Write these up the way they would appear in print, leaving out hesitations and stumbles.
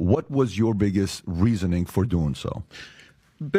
What was your biggest reasoning for doing so?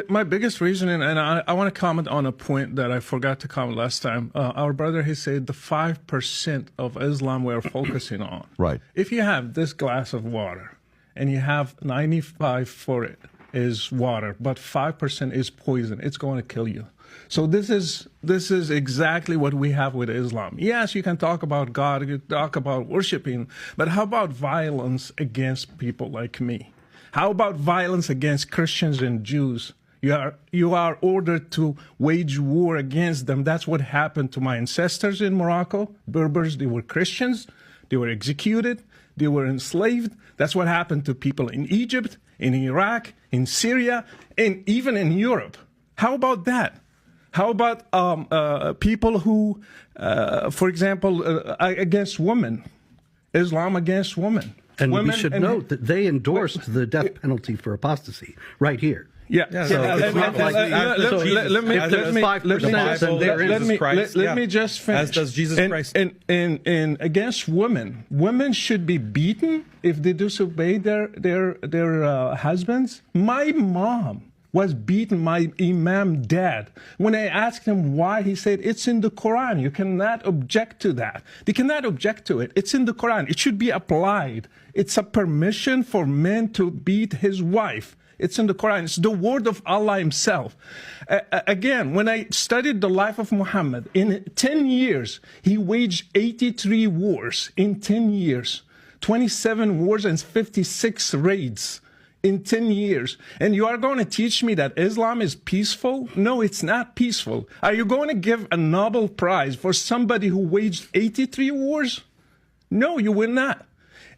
My biggest reasoning, and I want to comment on a point that I forgot to comment last time. Our brother, he said the 5% of Islam we're focusing on. Right. If you have this glass of water and you have 95 for it is water, but 5% is poison, it's going to kill you. So this is exactly what we have with Islam. Yes, you can talk about God, you can talk about worshiping, but how about violence against people like me? How about violence against Christians and Jews? You are ordered to wage war against them. That's what happened to my ancestors in Morocco. Berbers, they were Christians. They were executed. They were enslaved. That's what happened to people in Egypt, in Iraq, in Syria, and even in Europe. How about that? How about people who, for example, against women, Islam against women? And we should note that they endorsed the death penalty for apostasy right here. Yeah. Let me just finish. As does Jesus Christ. And against women, women should be beaten if they disobey their husbands. My mom was beaten, my imam dad. When I asked him why, he said, it's in the Quran. You cannot object to that. They cannot object to it. It's in the Quran. It should be applied. It's a permission for men to beat his wife. It's in the Quran. It's the word of Allah himself. Again, when I studied the life of Muhammad, in 10 years, he waged 83 wars. In 10 years, 27 wars and 56 raids. In 10 years. And you are going to teach me that Islam is peaceful? No, it's not peaceful. Are you going to give a Nobel Prize for somebody who waged 83 wars? No, you will not.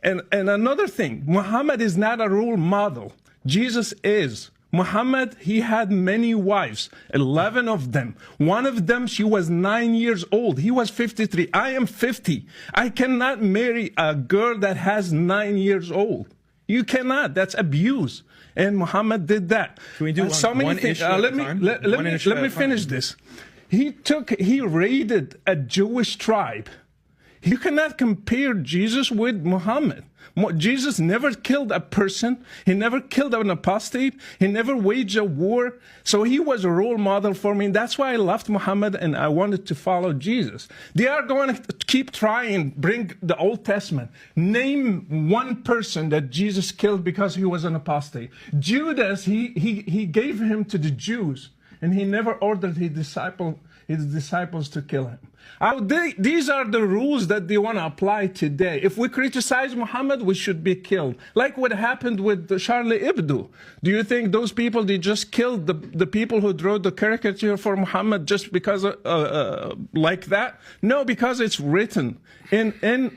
And another thing, Muhammad is not a role model. Jesus is. Muhammad, he had many wives, 11 of them. One of them, she was 9 years old. He was 53. I am 50. I cannot marry a girl that has 9 years old. You cannot. That's abuse. And Muhammad did that. Can we do one issue at a time? Let me finish this. He raided a Jewish tribe. You cannot compare Jesus with Muhammad. Jesus never killed a person. He never killed an apostate. He never waged a war. So he was a role model for me. That's why I loved Muhammad and I wanted to follow Jesus. They are going to keep trying, bring the Old Testament. Name one person that Jesus killed because he was an apostate. Judas, he gave him to the Jews and he never ordered his disciples to kill him. These are the rules that they want to apply today. If we criticize Muhammad, we should be killed. Like what happened with Charlie Hebdo. Do you think those people, they just killed the people who drew the caricature for Muhammad just because like that? No, because it's written in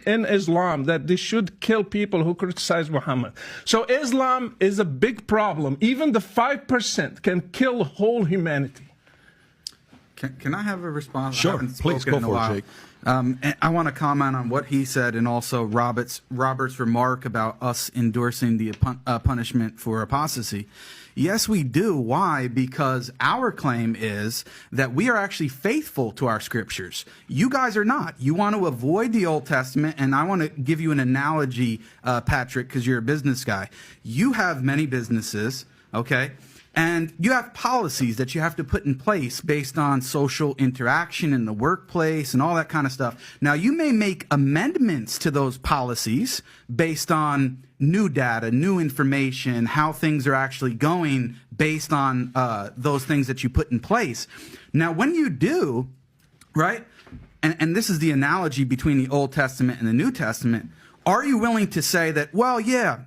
Islam that they should kill people who criticize Muhammad. So Islam is a big problem. Even the 5% can kill whole humanity. Can I have a response? Sure, please go for it, Jake. And I want to comment on what he said and also Robert's remark about us endorsing the punishment for apostasy. Yes, we do. Why? Because our claim is that we are actually faithful to our scriptures. You guys are not. You want to avoid the Old Testament, and I want to give you an analogy, Patrick, because you're a business guy. You have many businesses, okay? And you have policies that you have to put in place based on social interaction in the workplace and all that kind of stuff. Now, you may make amendments to those policies based on new data, new information, how things are actually going based on those things that you put in place. Now, when you do, right, and this is the analogy between the Old Testament and the New Testament, are you willing to say that, well, yeah,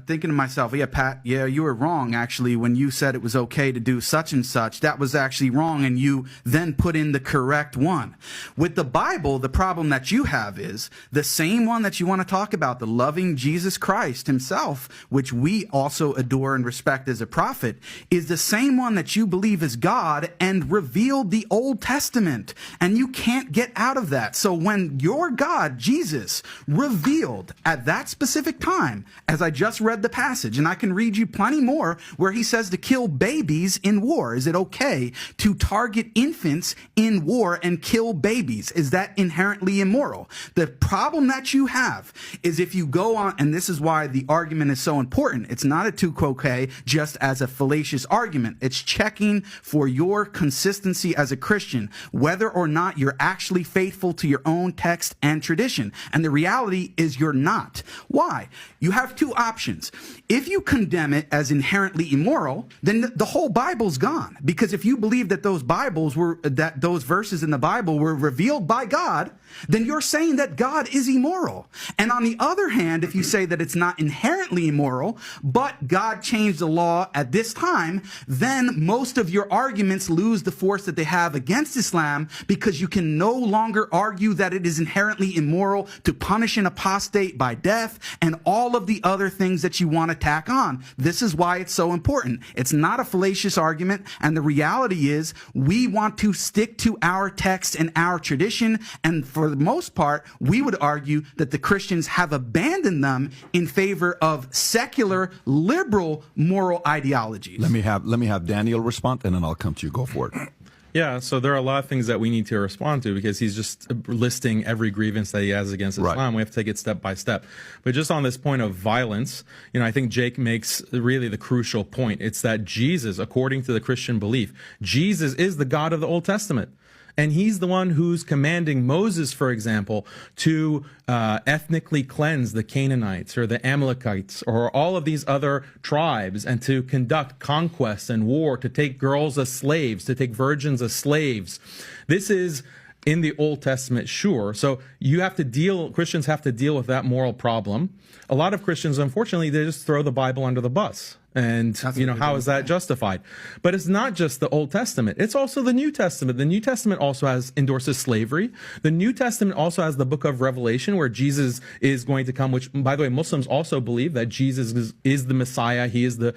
thinking to myself, yeah, Pat, yeah, you were wrong, actually, when you said it was okay to do such and such. That was actually wrong, and you then put in the correct one. With the Bible, the problem that you have is the same one that you want to talk about, the loving Jesus Christ himself, which we also adore and respect as a prophet, is the same one that you believe is God and revealed the Old Testament. And you can't get out of that. So when your God, Jesus, revealed at that specific time, as I just read the passage, and I can read you plenty more where he says to kill babies in war. Is it okay to target infants in war and kill babies? Is that inherently immoral? The problem that you have is if you go on, and this is why the argument is so important. It's not a tu quoque just as a fallacious argument. It's checking for your consistency as a Christian, whether or not you're actually faithful to your own text and tradition. And the reality is you're not. Why? You have two options. If you condemn it as inherently immoral, then the whole Bible's gone. Because if you believe that those verses in the Bible were revealed by God, then you're saying that God is immoral. And on the other hand, if you say that it's not inherently immoral, but God changed the law at this time, then most of your arguments lose the force that they have against Islam, because you can no longer argue that it is inherently immoral to punish an apostate by death and all of the other things that you want to tack on. This is why it's so important. It's not a fallacious argument, and the reality is we want to stick to our text and our tradition, and for the most part, we would argue that the Christians have abandoned them in favor of secular, liberal, moral ideologies. Let me have Daniel respond, and then I'll come to you. Go for it. Yeah, so there are a lot of things that we need to respond to, because he's just listing every grievance that he has against Islam. Right. We have to take it step by step. But just on this point of violence, I think Jake makes really the crucial point. It's that Jesus, according to the Christian belief, Jesus is the God of the Old Testament. And he's the one who's commanding Moses, for example, to ethnically cleanse the Canaanites or the Amalekites or all of these other tribes, and to conduct conquests and war, to take girls as slaves, to take virgins as slaves. This is in the Old Testament, sure. So Christians have to deal with that moral problem. A lot of Christians, unfortunately, they just throw the Bible under the bus. And, how is that justified? But it's not just the Old Testament. It's also the New Testament. The New Testament also endorses slavery. The New Testament also has the book of Revelation, where Jesus is going to come, which, by the way, Muslims also believe that Jesus is the Messiah. He is the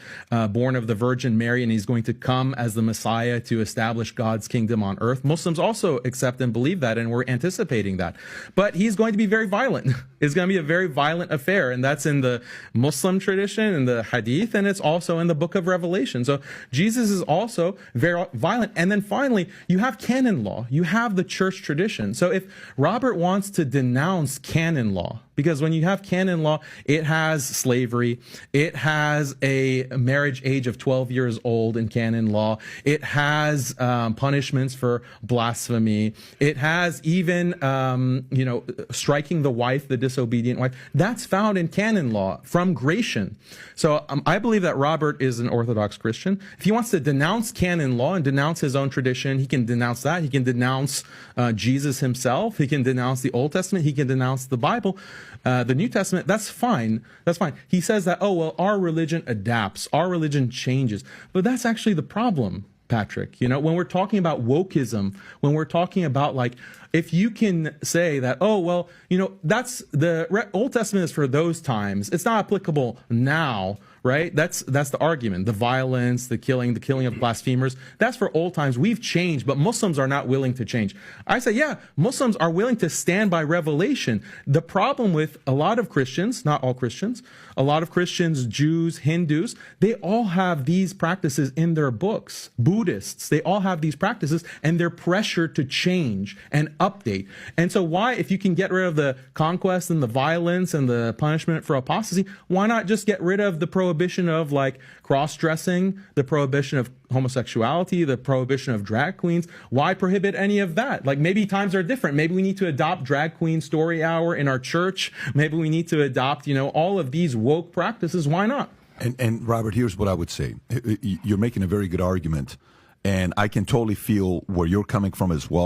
born of the Virgin Mary, and he's going to come as the Messiah to establish God's kingdom on earth. Muslims also accept and believe that, and we're anticipating that. But he's going to be very violent. It's going to be a very violent affair, and that's in the Muslim tradition and the Hadith, and it's also in the book of Revelation. So Jesus is also very violent. And then finally, you have canon law. You have the church tradition. So if Robert wants to denounce canon law, because when you have canon law, it has slavery, it has a marriage age of 12 years old in canon law, it has punishments for blasphemy, it has even, striking the wife, the disobedient wife. That's found in canon law from Gratian. So I believe that Robert is an Orthodox Christian. If he wants to denounce canon law and denounce his own tradition, he can denounce that. He can denounce Jesus himself. He can denounce the Old Testament. He can denounce the Bible. The New Testament, that's fine. That's fine. He says that, our religion adapts, our religion changes. But that's actually the problem, Patrick. When we're talking about wokeism, when we're talking about if you can say that, that's the Old Testament is for those times, it's not applicable now, right? That's the argument. The violence, the killing of blasphemers, that's for old times. We've changed, but Muslims are not willing to change. I say, yeah, Muslims are willing to stand by revelation. The problem with a lot of Christians, not all Christians, a lot of Christians, Jews, Hindus, they all have these practices in their books. Buddhists, they all have these practices, and they're pressured to change and update. And so if you can get rid of the conquest and the violence and the punishment for apostasy, why not just get rid of the prohibition of cross-dressing, the prohibition of homosexuality, the prohibition of drag queens? Why prohibit any of that? Maybe times are different. Maybe we need to adopt drag queen story hour in our church. Maybe we need to adopt, all of these woke practices. Why not? And Robert, here's what I would say. You're making a very good argument, and I can totally feel where you're coming from as well.